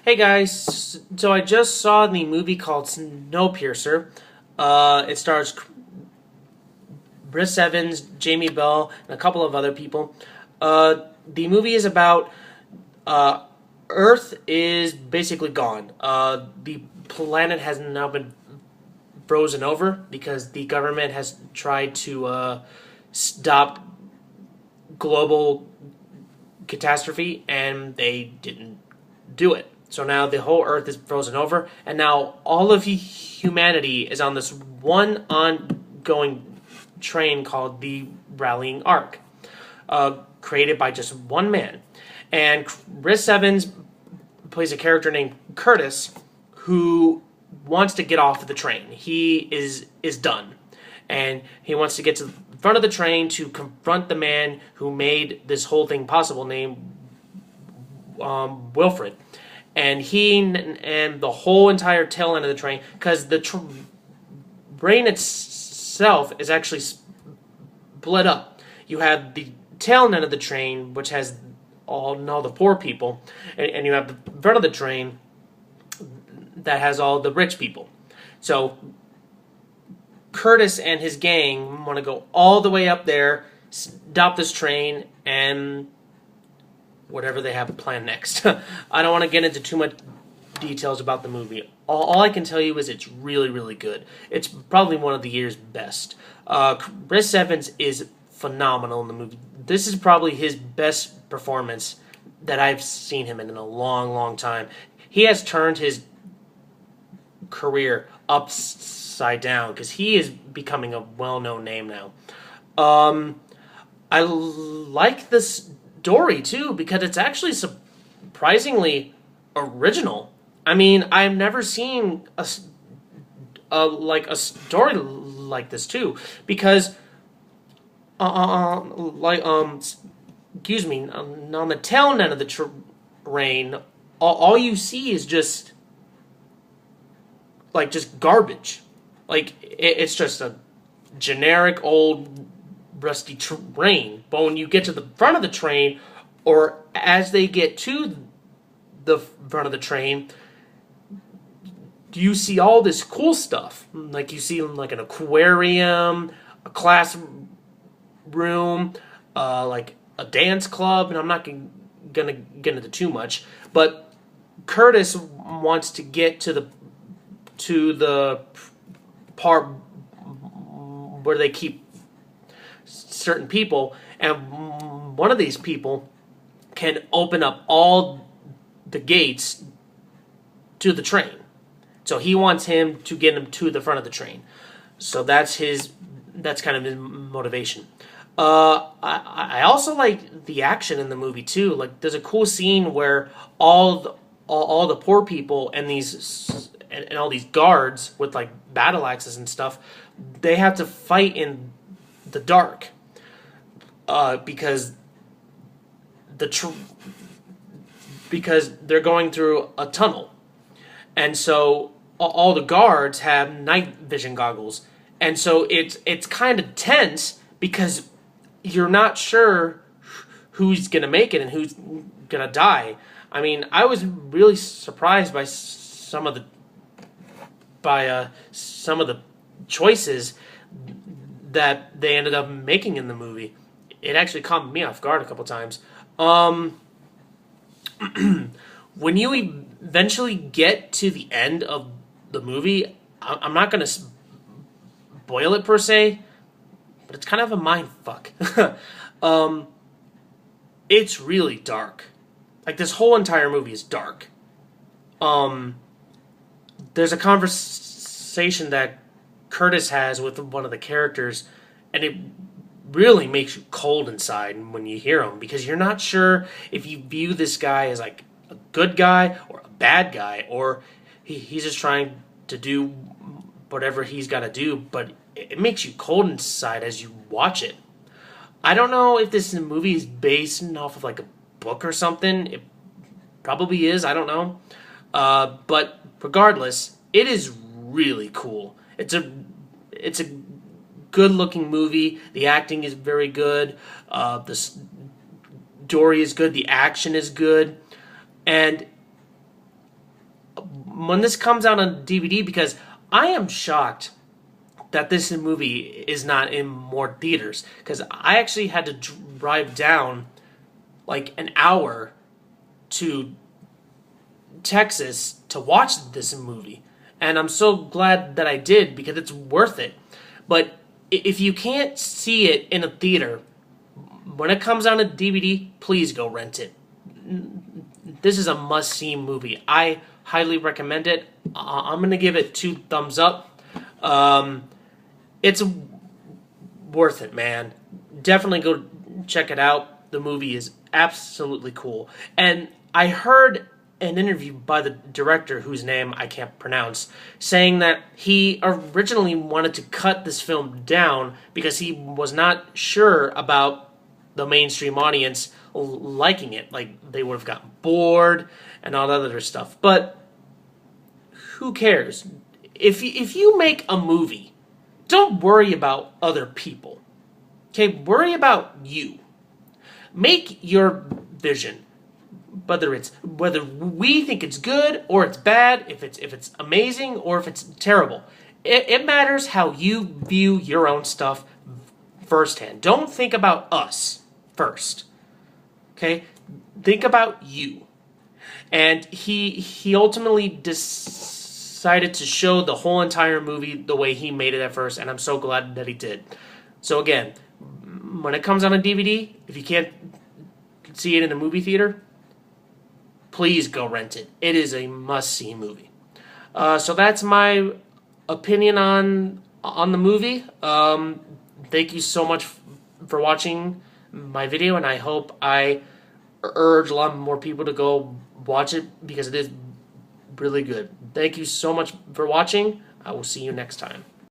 Hey guys, so I just saw the movie called Snowpiercer. It stars Chris Evans, Jamie Bell, and a couple of other people. The movie is about uh, Earth is basically gone. The planet has now been frozen over because the government has tried to stop global catastrophe, and they didn't do it. So now the whole Earth is frozen over, and now all of humanity is on this one ongoing train called the Rallying Arc, created by just one man. And Chris Evans plays a character named Curtis, who wants to get off of the train. He is done, and he wants to get to the front of the train to confront the man who made this whole thing possible, named Wilfred. And he and the whole entire tail end of the train, because the train itself is actually split up. You have the tail end of the train, which has all the poor people, and you have the front of the train that has all the rich people. So Curtis and his gang want to go all the way up there, stop this train, and whatever they have planned next. I don't want to get into too much details about the movie. All I can tell you is it's really, really good. It's probably one of the year's best. Chris Evans is phenomenal in the movie. This is probably his best performance that I've seen him in a long, long time. He has turned his career upside down because he is becoming a well-known name now. I like this story too because it's actually surprisingly original. I mean, I've never seen a story like this too, because excuse me, on the tail end of the train, all you see is just garbage. It's just a generic old rusty train. But when you get to the front of the train, or as they get to the front of the train, you see all this cool stuff. Like you see an aquarium, a classroom, like a dance club, and I'm not gonna get into too much. But Curtis wants to get to the part where they keep certain people, and one of these people can open up all the gates to the train. So he wants him to get him to the front of the train. So that's kind of his motivation. I also like the action in the movie too. Like there's a cool scene where all the poor people and all these guards with like battle axes and stuff, they have to fight in the dark. Because they're going through a tunnel, and so all the guards have night vision goggles, and so it's kind of tense because you're not sure who's gonna make it and who's gonna die. I mean, I was really surprised by some of the choices that they ended up making in the movie. It actually caught me off guard a couple times. When you eventually get to the end of the movie, I'm not going to spoil it per se, but it's kind of a mind fuck. It's really dark. Like, this whole entire movie is dark. There's a conversation that Curtis has with one of the characters, and it really makes you cold inside when you hear him, because you're not sure if you view this guy as like a good guy or a bad guy, or he's just trying to do whatever he's got to do, but it makes you cold inside as you watch it. I don't know if this movie is based off of like a book or something. It probably is, I don't know. But regardless, it is really cool. It's a good-looking movie. The acting is very good. The story is good. The action is good. And when this comes out on DVD, because I am shocked that this movie is not in more theaters, because I actually had to drive down like an hour to Texas to watch this movie, and I'm so glad that I did, because it's worth it. But if you can't see it in a theater, when it comes out on DVD, please go rent it. This is a must-see movie. I highly recommend it. I'm going to give it 2 thumbs up. It's worth it, man. Definitely go check it out. The movie is absolutely cool. And I heard an interview by the director, whose name I can't pronounce, saying that he originally wanted to cut this film down because he was not sure about the mainstream audience liking it. Like, they would have gotten bored and all that other stuff. But who cares? If you make a movie, don't worry about other people. Okay? Worry about you. Make your vision. Whether we think it's good or it's bad, if it's amazing or if it's terrible. It matters how you view your own stuff firsthand. Don't think about us first. Okay? Think about you. And he ultimately decided to show the whole entire movie the way he made it at first, and I'm so glad that he did. So again, when it comes on a DVD, if you can't see it in a movie theater, please go rent it. It is a must-see movie. So that's my opinion on the movie. Thank you so much for watching my video, and I hope I urge a lot more people to go watch it, because it is really good. Thank you so much for watching. I will see you next time.